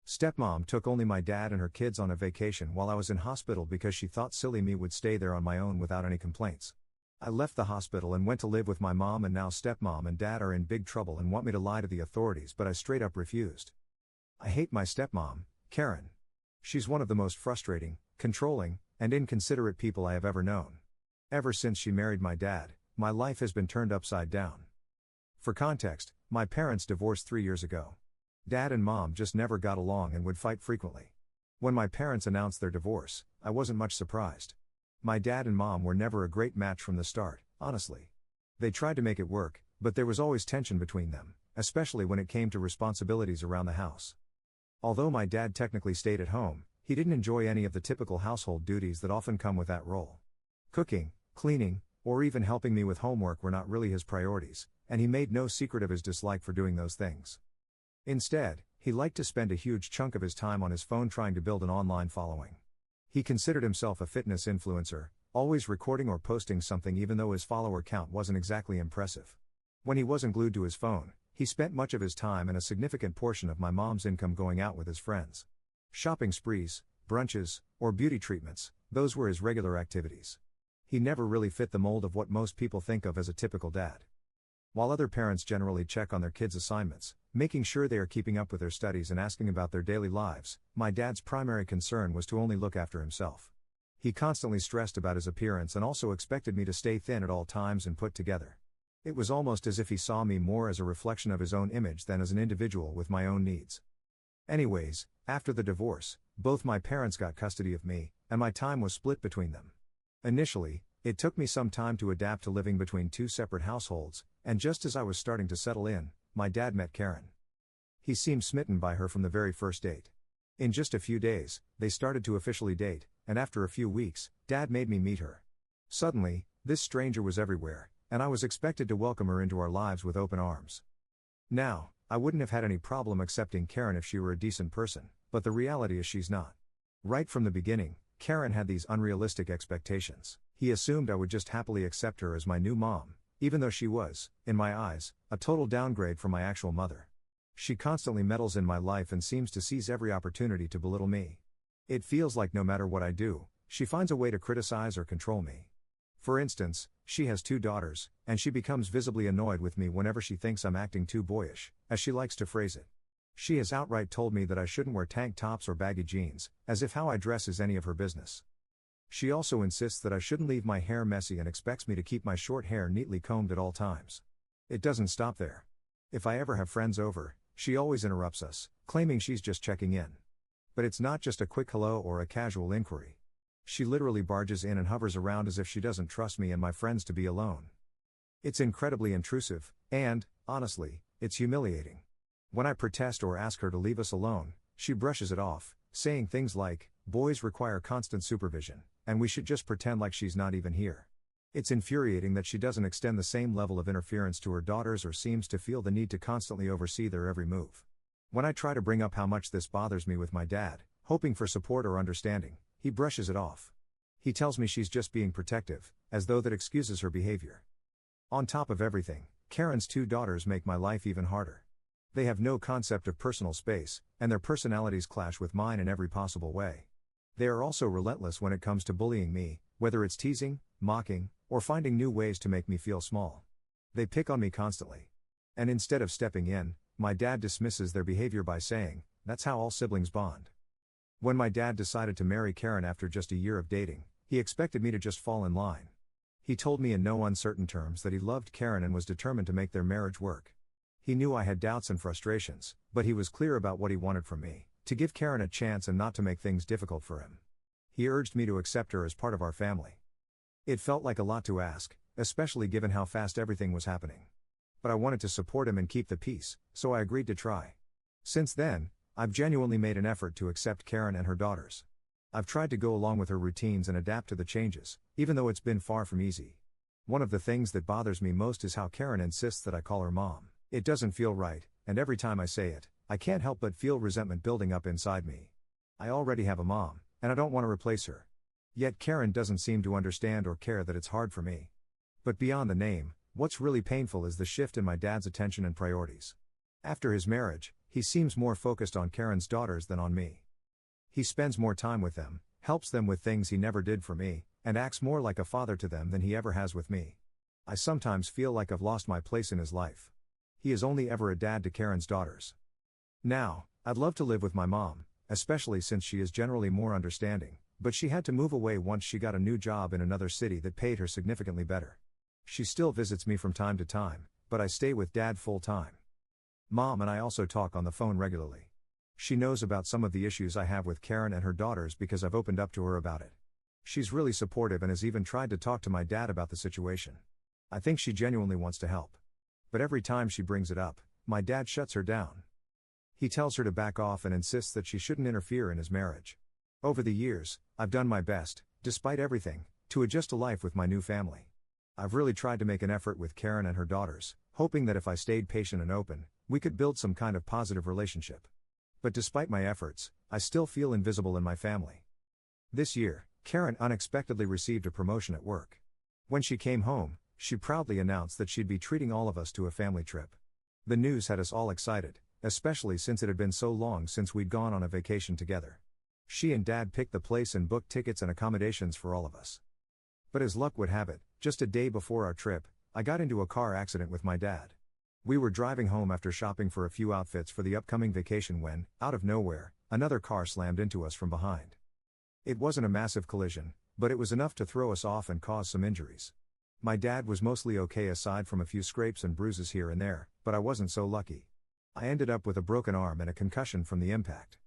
Stepmom took only my dad and her kids on a vacation while I was in hospital because she thought silly me would stay there on my own without any complaints. I left the hospital and went to live with my mom, and now stepmom and dad are in big trouble and want me to lie to the authorities, but I straight up refused. I hate my stepmom, Karen. She's one of the most frustrating, controlling, and inconsiderate people I have ever known. Ever since she married my dad, my life has been turned upside down. For context, my parents divorced 3 years ago. Dad and mom just never got along and would fight frequently. When my parents announced their divorce, I wasn't much surprised. My dad and mom were never a great match from the start, honestly. They tried to make it work, but there was always tension between them, especially when it came to responsibilities around the house. Although my dad technically stayed at home, he didn't enjoy any of the typical household duties that often come with that role. Cooking, cleaning, or even helping me with homework were not really his priorities, and he made no secret of his dislike for doing those things. Instead, he liked to spend a huge chunk of his time on his phone trying to build an online following. He considered himself a fitness influencer, always recording or posting something even though his follower count wasn't exactly impressive. When he wasn't glued to his phone, he spent much of his time and a significant portion of my mom's income going out with his friends. Shopping sprees, brunches, or beauty treatments, those were his regular activities. He never really fit the mold of what most people think of as a typical dad. While other parents generally check on their kids' assignments, making sure they are keeping up with their studies and asking about their daily lives, my dad's primary concern was to only look after himself. He constantly stressed about his appearance and also expected me to stay thin at all times and put together. It was almost as if he saw me more as a reflection of his own image than as an individual with my own needs. Anyways, after the divorce, both my parents got custody of me, and my time was split between them. Initially, it took me some time to adapt to living between two separate households, and just as I was starting to settle in, my dad met Karen. He seemed smitten by her from the very first date. In just a few days, they started to officially date, and after a few weeks, Dad made me meet her. Suddenly, this stranger was everywhere, and I was expected to welcome her into our lives with open arms. Now, I wouldn't have had any problem accepting Karen if she were a decent person, but the reality is she's not. Right from the beginning, Karen had these unrealistic expectations. He assumed I would just happily accept her as my new mom, even though she was, in my eyes, a total downgrade from my actual mother. She constantly meddles in my life and seems to seize every opportunity to belittle me. It feels like no matter what I do, she finds a way to criticize or control me. For instance, she has 2 daughters, and she becomes visibly annoyed with me whenever she thinks I'm acting too boyish, as she likes to phrase it. She has outright told me that I shouldn't wear tank tops or baggy jeans, as if how I dress is any of her business. She also insists that I shouldn't leave my hair messy and expects me to keep my short hair neatly combed at all times. It doesn't stop there. If I ever have friends over, she always interrupts us, claiming she's just checking in. But it's not just a quick hello or a casual inquiry. She literally barges in and hovers around as if she doesn't trust me and my friends to be alone. It's incredibly intrusive, and, honestly, it's humiliating. When I protest or ask her to leave us alone, she brushes it off, saying things like, "Boys require constant supervision, and we should just pretend like she's not even here." It's infuriating that she doesn't extend the same level of interference to her daughters or seems to feel the need to constantly oversee their every move. When I try to bring up how much this bothers me with my dad, hoping for support or understanding, he brushes it off. He tells me she's just being protective, as though that excuses her behavior. On top of everything, Karen's 2 daughters make my life even harder. They have no concept of personal space, and their personalities clash with mine in every possible way. They are also relentless when it comes to bullying me, whether it's teasing, mocking, or finding new ways to make me feel small. They pick on me constantly. And instead of stepping in, my dad dismisses their behavior by saying, "That's how all siblings bond." When my dad decided to marry Karen after just a year of dating, he expected me to just fall in line. He told me in no uncertain terms that he loved Karen and was determined to make their marriage work. He knew I had doubts and frustrations, but he was clear about what he wanted from me, to give Karen a chance and not to make things difficult for him. He urged me to accept her as part of our family. It felt like a lot to ask, especially given how fast everything was happening. But I wanted to support him and keep the peace, so I agreed to try. Since then, I've genuinely made an effort to accept Karen and her daughters. I've tried to go along with her routines and adapt to the changes, even though it's been far from easy. One of the things that bothers me most is how Karen insists that I call her mom. It doesn't feel right, and every time I say it, I can't help but feel resentment building up inside me. I already have a mom, and I don't want to replace her. Yet Karen doesn't seem to understand or care that it's hard for me. But beyond the name, what's really painful is the shift in my dad's attention and priorities. After his marriage, He seems more focused on Karen's daughters than on me. He spends more time with them, helps them with things he never did for me, and acts more like a father to them than he ever has with me. I sometimes feel like I've lost my place in his life. He is only ever a dad to Karen's daughters. Now, I'd love to live with my mom, especially since she is generally more understanding, but she had to move away once she got a new job in another city that paid her significantly better. She still visits me from time to time, but I stay with Dad full time. Mom and I also talk on the phone regularly. She knows about some of the issues I have with Karen and her daughters because I've opened up to her about it. She's really supportive and has even tried to talk to my dad about the situation. I think she genuinely wants to help. But every time she brings it up, my dad shuts her down. He tells her to back off and insists that she shouldn't interfere in his marriage. Over the years, I've done my best, despite everything, to adjust to life with my new family. I've really tried to make an effort with Karen and her daughters, hoping that if I stayed patient and open, we could build some kind of positive relationship. But despite my efforts, I still feel invisible in my family. This year, Karen unexpectedly received a promotion at work. When she came home, she proudly announced that she'd be treating all of us to a family trip. The news had us all excited, especially since it had been so long since we'd gone on a vacation together. She and Dad picked the place and booked tickets and accommodations for all of us. But as luck would have it, just a day before our trip, I got into a car accident with my dad. We were driving home after shopping for a few outfits for the upcoming vacation when, out of nowhere, another car slammed into us from behind. It wasn't a massive collision, but it was enough to throw us off and cause some injuries. My dad was mostly okay aside from a few scrapes and bruises here and there, but I wasn't so lucky. I ended up with a broken arm and a concussion from the impact.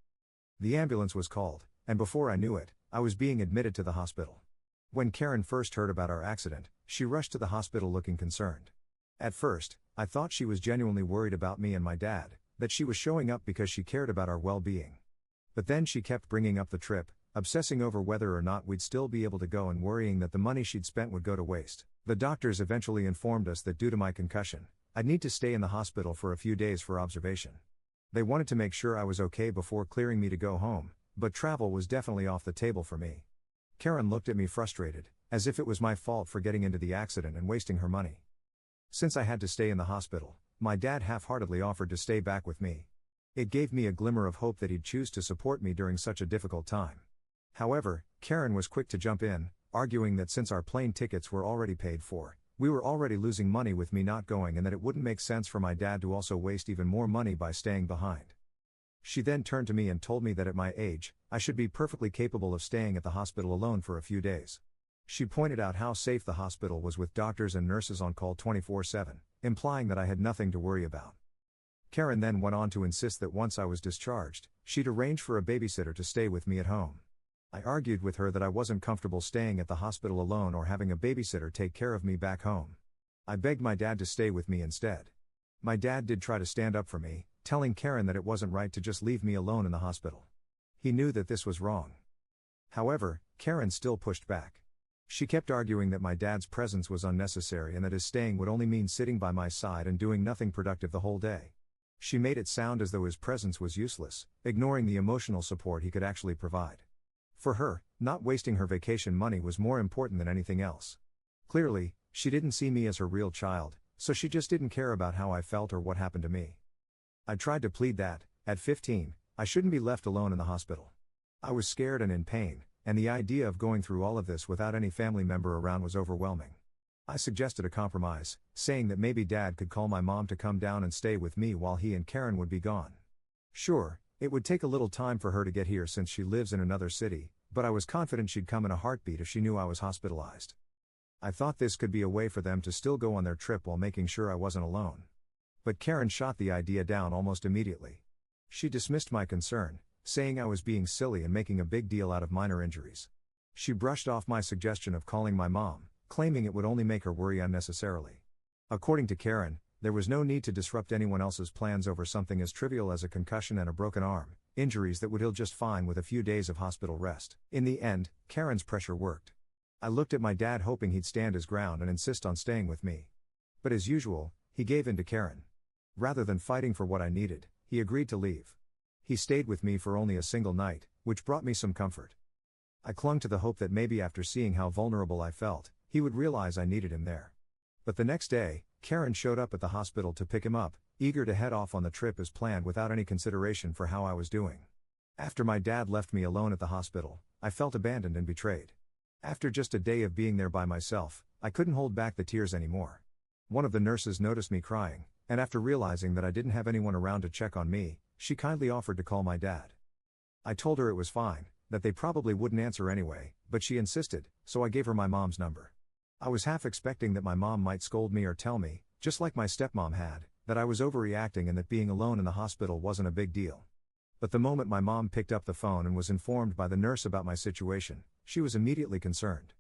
The ambulance was called, and before I knew it, I was being admitted to the hospital. When Karen first heard about our accident, she rushed to the hospital looking concerned. At first, I thought she was genuinely worried about me and my dad, that she was showing up because she cared about our well-being. But then she kept bringing up the trip, obsessing over whether or not we'd still be able to go and worrying that the money she'd spent would go to waste. The doctors eventually informed us that due to my concussion, I'd need to stay in the hospital for a few days for observation. They wanted to make sure I was okay before clearing me to go home, but travel was definitely off the table for me. Karen looked at me frustrated, as if it was my fault for getting into the accident and wasting her money. Since I had to stay in the hospital, my dad half-heartedly offered to stay back with me. It gave me a glimmer of hope that he'd choose to support me during such a difficult time. However, Karen was quick to jump in, arguing that since our plane tickets were already paid for, we were already losing money with me not going and that it wouldn't make sense for my dad to also waste even more money by staying behind. She then turned to me and told me that at my age, I should be perfectly capable of staying at the hospital alone for a few days. She pointed out how safe the hospital was with doctors and nurses on call 24/7, implying that I had nothing to worry about. Karen then went on to insist that once I was discharged, she'd arrange for a babysitter to stay with me at home. I argued with her that I wasn't comfortable staying at the hospital alone or having a babysitter take care of me back home. I begged my dad to stay with me instead. My dad did try to stand up for me, telling Karen that it wasn't right to just leave me alone in the hospital. He knew that this was wrong. However, Karen still pushed back. She kept arguing that my dad's presence was unnecessary and that his staying would only mean sitting by my side and doing nothing productive the whole day. She made it sound as though his presence was useless, ignoring the emotional support he could actually provide. For her, not wasting her vacation money was more important than anything else. Clearly, she didn't see me as her real child, so she just didn't care about how I felt or what happened to me. I tried to plead that, at 15, I shouldn't be left alone in the hospital. I was scared and in pain, and the idea of going through all of this without any family member around was overwhelming. I suggested a compromise, saying that maybe Dad could call my mom to come down and stay with me while he and Karen would be gone. Sure, it would take a little time for her to get here since she lives in another city, but I was confident she'd come in a heartbeat if she knew I was hospitalized. I thought this could be a way for them to still go on their trip while making sure I wasn't alone. But Karen shot the idea down almost immediately. She dismissed my concern, saying I was being silly and making a big deal out of minor injuries. She brushed off my suggestion of calling my mom, claiming it would only make her worry unnecessarily. According to Karen, there was no need to disrupt anyone else's plans over something as trivial as a concussion and a broken arm, injuries that would heal just fine with a few days of hospital rest. In the end, Karen's pressure worked. I looked at my dad hoping he'd stand his ground and insist on staying with me. But as usual, he gave in to Karen. Rather than fighting for what I needed, he agreed to leave. He stayed with me for only a single night, which brought me some comfort. I clung to the hope that maybe after seeing how vulnerable I felt, he would realize I needed him there. But the next day, Karen showed up at the hospital to pick him up, eager to head off on the trip as planned without any consideration for how I was doing. After my dad left me alone at the hospital, I felt abandoned and betrayed. After just a day of being there by myself, I couldn't hold back the tears anymore. One of the nurses noticed me crying, and after realizing that I didn't have anyone around to check on me, she kindly offered to call my dad. I told her it was fine, that they probably wouldn't answer anyway, but she insisted, so I gave her my mom's number. I was half expecting that my mom might scold me or tell me, just like my stepmom had, that I was overreacting and that being alone in the hospital wasn't a big deal. But the moment my mom picked up the phone and was informed by the nurse about my situation, she was immediately concerned.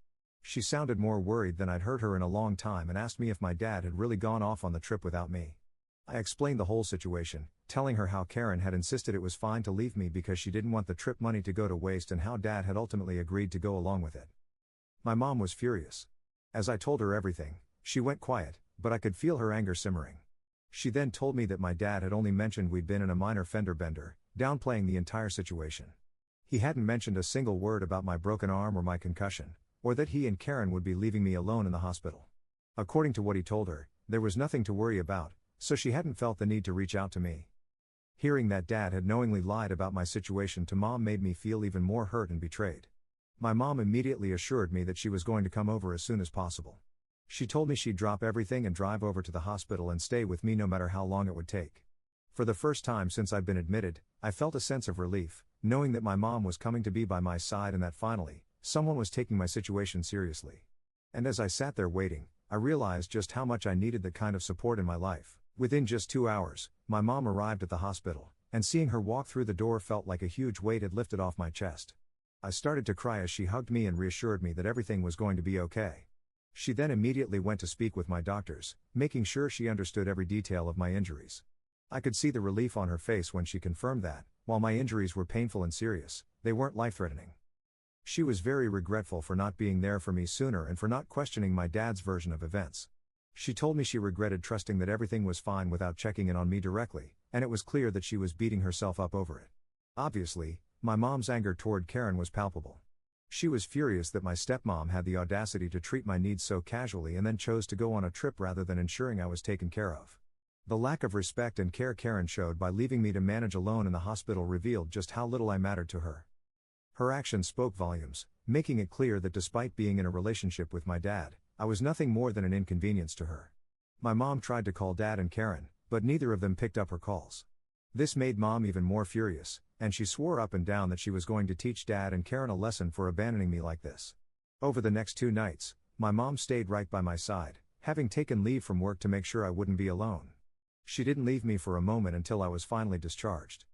She sounded more worried than I'd heard her in a long time and asked me if my dad had really gone off on the trip without me. I explained the whole situation, telling her how Karen had insisted it was fine to leave me because she didn't want the trip money to go to waste and how Dad had ultimately agreed to go along with it. My mom was furious. As I told her everything, she went quiet, but I could feel her anger simmering. She then told me that my dad had only mentioned we'd been in a minor fender bender, downplaying the entire situation. He hadn't mentioned a single word about my broken arm or my concussion, or that he and Karen would be leaving me alone in the hospital. According to what he told her, there was nothing to worry about, so she hadn't felt the need to reach out to me. Hearing that Dad had knowingly lied about my situation to Mom made me feel even more hurt and betrayed. My mom immediately assured me that she was going to come over as soon as possible. She told me she'd drop everything and drive over to the hospital and stay with me no matter how long it would take. For the first time since I'd been admitted, I felt a sense of relief, knowing that my mom was coming to be by my side and that finally, someone was taking my situation seriously. And as I sat there waiting, I realized just how much I needed that kind of support in my life. Within just 2 hours, my mom arrived at the hospital, and seeing her walk through the door felt like a huge weight had lifted off my chest. I started to cry as she hugged me and reassured me that everything was going to be okay. She then immediately went to speak with my doctors, making sure she understood every detail of my injuries. I could see the relief on her face when she confirmed that, while my injuries were painful and serious, they weren't life-threatening. She was very regretful for not being there for me sooner and for not questioning my dad's version of events. She told me she regretted trusting that everything was fine without checking in on me directly, and it was clear that she was beating herself up over it. Obviously, my mom's anger toward Karen was palpable. She was furious that my stepmom had the audacity to treat my needs so casually and then chose to go on a trip rather than ensuring I was taken care of. The lack of respect and care Karen showed by leaving me to manage alone in the hospital revealed just how little I mattered to her. Her actions spoke volumes, making it clear that despite being in a relationship with my dad, I was nothing more than an inconvenience to her. My mom tried to call Dad and Karen, but neither of them picked up her calls. This made Mom even more furious, and she swore up and down that she was going to teach Dad and Karen a lesson for abandoning me like this. Over the next 2 nights, my mom stayed right by my side, having taken leave from work to make sure I wouldn't be alone. She didn't leave me for a moment until I was finally discharged.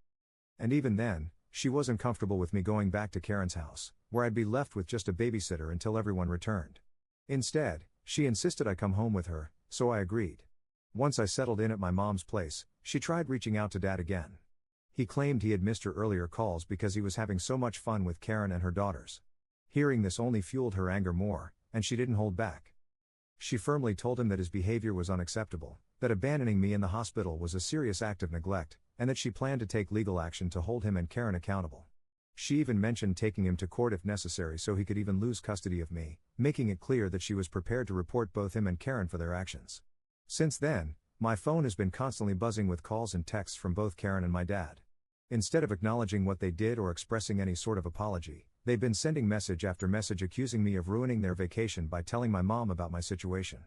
And even then, she wasn't comfortable with me going back to Karen's house, where I'd be left with just a babysitter until everyone returned. Instead, she insisted I come home with her, so I agreed. Once I settled in at my mom's place, she tried reaching out to Dad again. He claimed he had missed her earlier calls because he was having so much fun with Karen and her daughters. Hearing this only fueled her anger more, and she didn't hold back. She firmly told him that his behavior was unacceptable, that abandoning me in the hospital was a serious act of neglect, and that she planned to take legal action to hold him and Karen accountable. She even mentioned taking him to court if necessary so he could even lose custody of me, making it clear that she was prepared to report both him and Karen for their actions. Since then, my phone has been constantly buzzing with calls and texts from both Karen and my dad. Instead of acknowledging what they did or expressing any sort of apology, they've been sending message after message accusing me of ruining their vacation by telling my mom about my situation.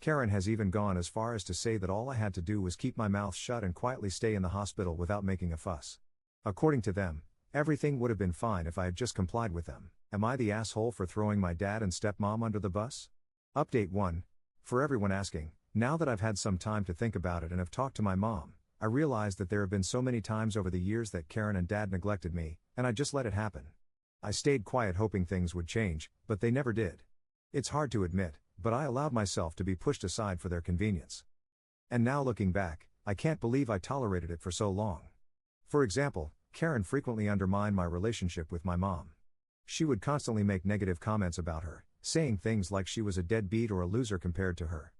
Karen has even gone as far as to say that all I had to do was keep my mouth shut and quietly stay in the hospital without making a fuss. According to them, everything would have been fine if I had just complied with them. Am I the asshole for throwing my dad and stepmom under the bus? Update 1. For everyone asking, now that I've had some time to think about it and have talked to my mom, I realized that there have been so many times over the years that Karen and Dad neglected me, and I just let it happen. I stayed quiet hoping things would change, but they never did. It's hard to admit, but I allowed myself to be pushed aside for their convenience. And now looking back, I can't believe I tolerated it for so long. For example, Karen frequently undermined my relationship with my mom. She would constantly make negative comments about her, saying things like she was a deadbeat or a loser compared to her.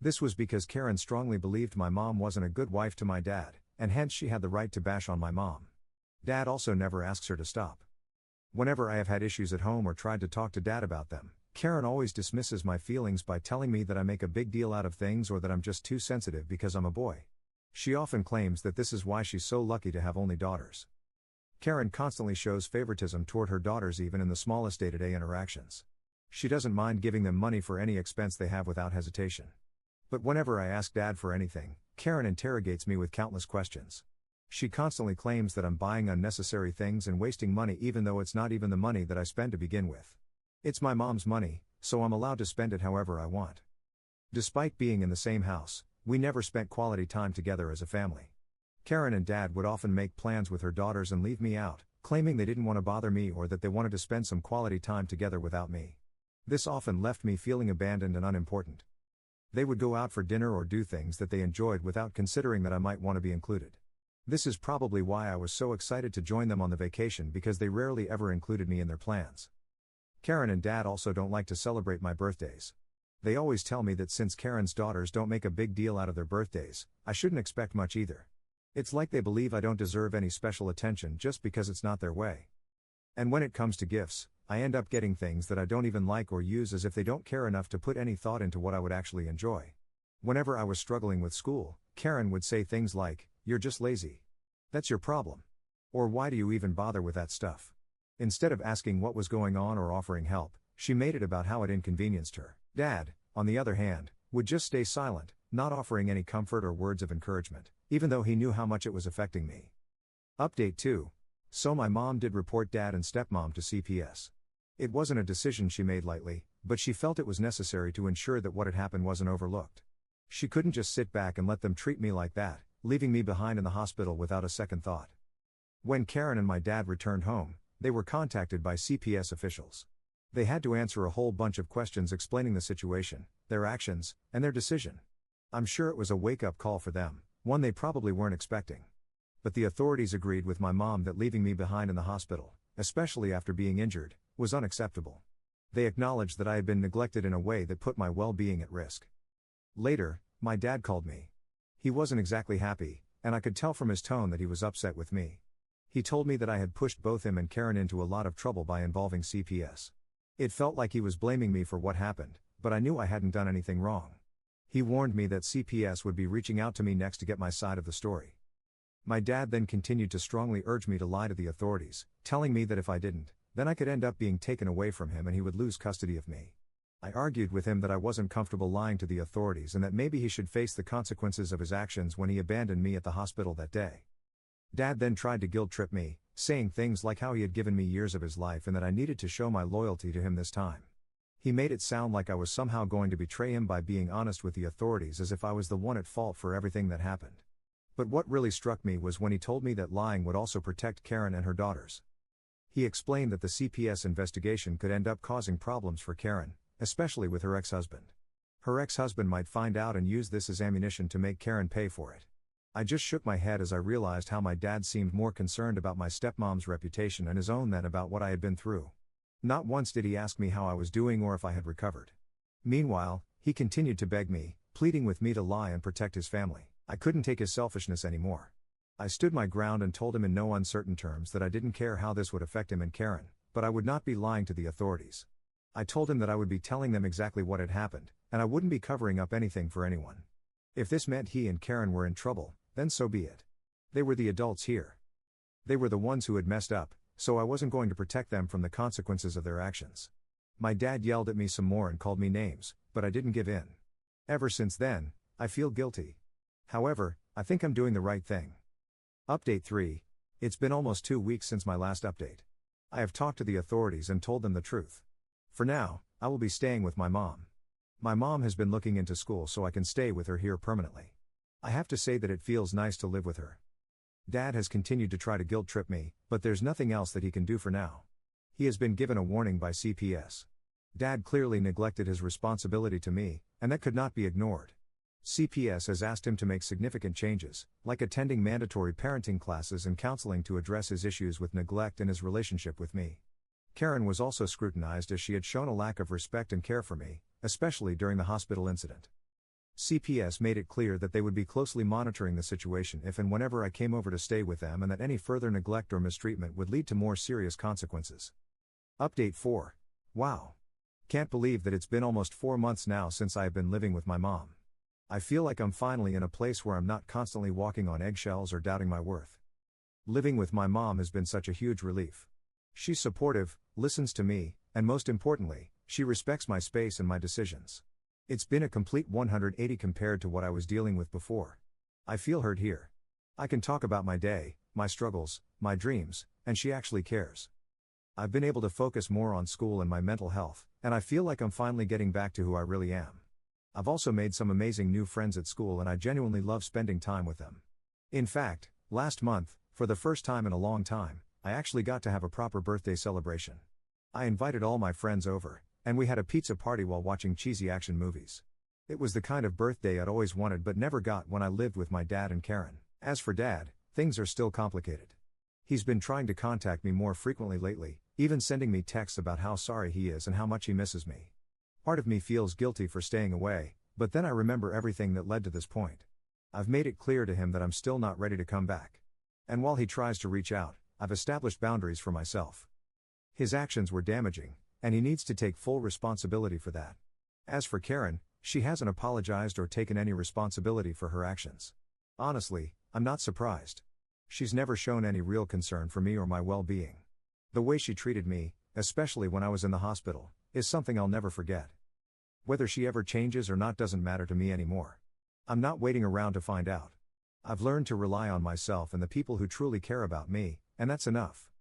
This was because Karen strongly believed my mom wasn't a good wife to my dad, and hence she had the right to bash on my mom. Dad also never asks her to stop. Whenever I have had issues at home or tried to talk to Dad about them, Karen always dismisses my feelings by telling me that I make a big deal out of things or that I'm just too sensitive because I'm a boy. She often claims that this is why she's so lucky to have only daughters. Karen constantly shows favoritism toward her daughters even in the smallest day-to-day interactions. She doesn't mind giving them money for any expense they have without hesitation. But whenever I ask Dad for anything, Karen interrogates me with countless questions. She constantly claims that I'm buying unnecessary things and wasting money even though it's not even the money that I spend to begin with. It's my mom's money, so I'm allowed to spend it however I want. Despite being in the same house, we never spent quality time together as a family. Karen and Dad would often make plans with her daughters and leave me out, claiming they didn't want to bother me or that they wanted to spend some quality time together without me. This often left me feeling abandoned and unimportant. They would go out for dinner or do things that they enjoyed without considering that I might want to be included. This is probably why I was so excited to join them on the vacation, because they rarely ever included me in their plans. Karen and Dad also don't like to celebrate my birthdays. They always tell me that since Karen's daughters don't make a big deal out of their birthdays, I shouldn't expect much either. It's like they believe I don't deserve any special attention just because it's not their way. And when it comes to gifts, I end up getting things that I don't even like or use, as if they don't care enough to put any thought into what I would actually enjoy. Whenever I was struggling with school, Karen would say things like, "You're just lazy. That's your problem." Or "Why do you even bother with that stuff?" Instead of asking what was going on or offering help, she made it about how it inconvenienced her. Dad, on the other hand, would just stay silent, not offering any comfort or words of encouragement, even though he knew how much it was affecting me. Update 2. So my mom did report Dad and Stepmom to CPS. It wasn't a decision she made lightly, but she felt it was necessary to ensure that what had happened wasn't overlooked. She couldn't just sit back and let them treat me like that, leaving me behind in the hospital without a second thought. When Karen and my dad returned home, they were contacted by CPS officials. They had to answer a whole bunch of questions explaining the situation, their actions, and their decision. I'm sure it was a wake-up call for them, one they probably weren't expecting. But the authorities agreed with my mom that leaving me behind in the hospital, especially after being injured, was unacceptable. They acknowledged that I had been neglected in a way that put my well-being at risk. Later, my dad called me. He wasn't exactly happy, and I could tell from his tone that he was upset with me. He told me that I had pushed both him and Karen into a lot of trouble by involving CPS. It felt like he was blaming me for what happened, but I knew I hadn't done anything wrong. He warned me that CPS would be reaching out to me next to get my side of the story. My dad then continued to strongly urge me to lie to the authorities, telling me that if I didn't, then I could end up being taken away from him and he would lose custody of me. I argued with him that I wasn't comfortable lying to the authorities and that maybe he should face the consequences of his actions when he abandoned me at the hospital that day. Dad then tried to guilt-trip me, saying things like how he had given me years of his life and that I needed to show my loyalty to him this time. He made it sound like I was somehow going to betray him by being honest with the authorities, as if I was the one at fault for everything that happened. But what really struck me was when he told me that lying would also protect Karen and her daughters. He explained that the CPS investigation could end up causing problems for Karen, especially with her ex-husband. Her ex-husband might find out and use this as ammunition to make Karen pay for it. I just shook my head as I realized how my dad seemed more concerned about my stepmom's reputation and his own than about what I had been through. Not once did he ask me how I was doing or if I had recovered. Meanwhile, he continued to beg me, pleading with me to lie and protect his family. I couldn't take his selfishness anymore. I stood my ground and told him in no uncertain terms that I didn't care how this would affect him and Karen, but I would not be lying to the authorities. I told him that I would be telling them exactly what had happened, and I wouldn't be covering up anything for anyone. If this meant he and Karen were in trouble, then so be it. They were the adults here. They were the ones who had messed up, so I wasn't going to protect them from the consequences of their actions. My dad yelled at me some more and called me names, but I didn't give in. Ever since then, I feel guilty. However, I think I'm doing the right thing. Update 3. It's been almost 2 weeks since my last update. I have talked to the authorities and told them the truth. For now, I will be staying with my mom. My mom has been looking into school so I can stay with her here permanently. I have to say that it feels nice to live with her. Dad has continued to try to guilt-trip me, but there's nothing else that he can do for now. He has been given a warning by CPS. Dad clearly neglected his responsibility to me, and that could not be ignored. CPS has asked him to make significant changes, like attending mandatory parenting classes and counseling to address his issues with neglect and his relationship with me. Karen was also scrutinized as she had shown a lack of respect and care for me, especially during the hospital incident. CPS made it clear that they would be closely monitoring the situation if and whenever I came over to stay with them, and that any further neglect or mistreatment would lead to more serious consequences. Update 4. Wow. Can't believe that it's been almost 4 months now since I have been living with my mom. I feel like I'm finally in a place where I'm not constantly walking on eggshells or doubting my worth. Living with my mom has been such a huge relief. She's supportive, listens to me, and most importantly, she respects my space and my decisions. It's been a complete 180 compared to what I was dealing with before. I feel heard here. I can talk about my day, my struggles, my dreams, and she actually cares. I've been able to focus more on school and my mental health, and I feel like I'm finally getting back to who I really am. I've also made some amazing new friends at school and I genuinely love spending time with them. In fact, last month, for the first time in a long time, I actually got to have a proper birthday celebration. I invited all my friends over, and we had a pizza party while watching cheesy action movies. It was the kind of birthday I'd always wanted but never got when I lived with my dad and Karen. As for Dad, things are still complicated. He's been trying to contact me more frequently lately, even sending me texts about how sorry he is and how much he misses me. Part of me feels guilty for staying away, but then I remember everything that led to this point. I've made it clear to him that I'm still not ready to come back. And while he tries to reach out, I've established boundaries for myself. His actions were damaging, and he needs to take full responsibility for that. As for Karen, she hasn't apologized or taken any responsibility for her actions. Honestly, I'm not surprised. She's never shown any real concern for me or my well-being. The way she treated me, especially when I was in the hospital, is something I'll never forget. Whether she ever changes or not doesn't matter to me anymore. I'm not waiting around to find out. I've learned to rely on myself and the people who truly care about me, and that's enough.